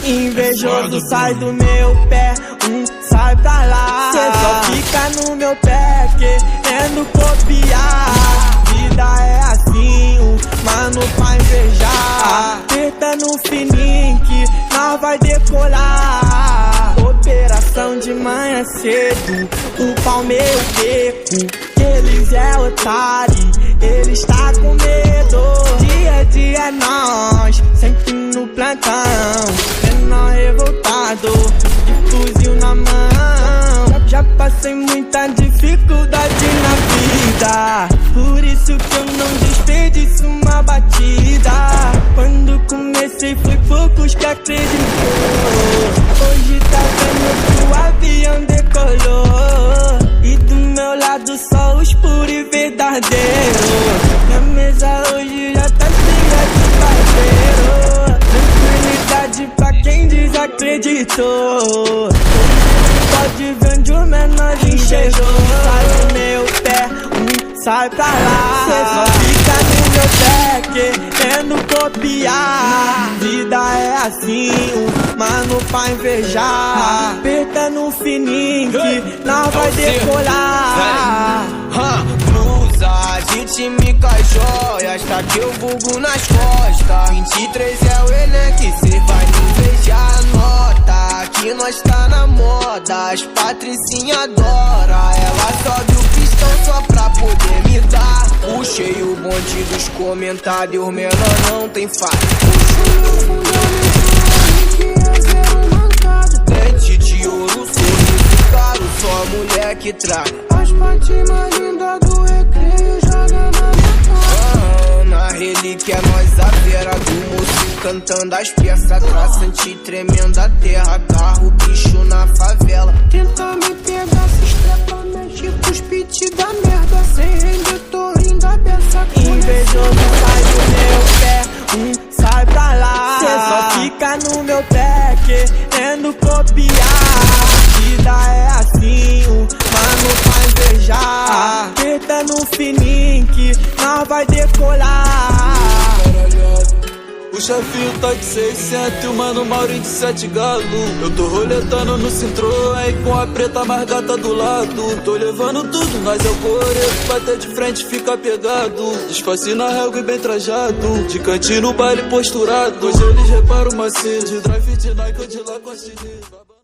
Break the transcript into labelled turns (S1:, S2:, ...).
S1: Invejoso sai do meu pé, sai pra lá. Cê só fica no meu pé querendo copiar. Vida é assim, mano pra invejar. Aperta no fininho que nós vai decolar. Operação de manhã cedo, o pau meu beco. Eles é otário, eles tá com medo. Dia a dia é nós, sempre no plantão. Menor revoltado, de fuzil na mão. Já passei muita dificuldade na vida, por isso que eu não desperdiço uma batida. Quando comecei foi poucos que acreditou. Hoje tá vendo que o avião decolou, e do meu lado só os puros e verdadeiros. Minha mesa hoje já tá cheia de parceiro. Tranquilidade pra quem desacreditou. Pode ver onde o menorzinho chegou. Sai do meu pé, sai pra lá. Cê só fica no meu pé querendo copiar. Vida é assim, mano pra invejar. Aperta no fininho que nós vai decolar.
S2: Blusa de time com as joias, tá que eu vulgo nas costas. 23 é o Enem que cê vai me invejar. Nota que nós tá na moda, as patricinha adora. Ela sobe o pistão só pra poder me dar. Puxei o bonde dos comentários, menor não tem fato. Puxo meu fundamento, que é zero mancado. Dente de ouro, sorriso caro, só mulher que traga. As patinhas lindas do recreio joga na minha cara. Na relíquia nós a vera do moço cantando as peças. Traçante tremenda terra, carro bicho na favela. Tenta me pegar, se estrepa, mexe com os pit da merda. Sem render, tô rindo a beça.
S1: Invejoso sai do meu pé, sai pra lá. Cê só fica no meu pé querendo copiar. Vida é assim, mano pra invejar. Aperta no fininho que nós vai decolar.
S3: O chefinho tá de 600 e o mano Maurinho de 7 galo. Eu tô roletando no Citroën com a preta mais gata do lado. Tô levando tudo, nós é o coreto, bater de frente fica pegado. Disfarce na régua e bem trajado, de cantinho no baile posturado. Hoje eles reparam macio, de drive de Nike ou de Lacoste.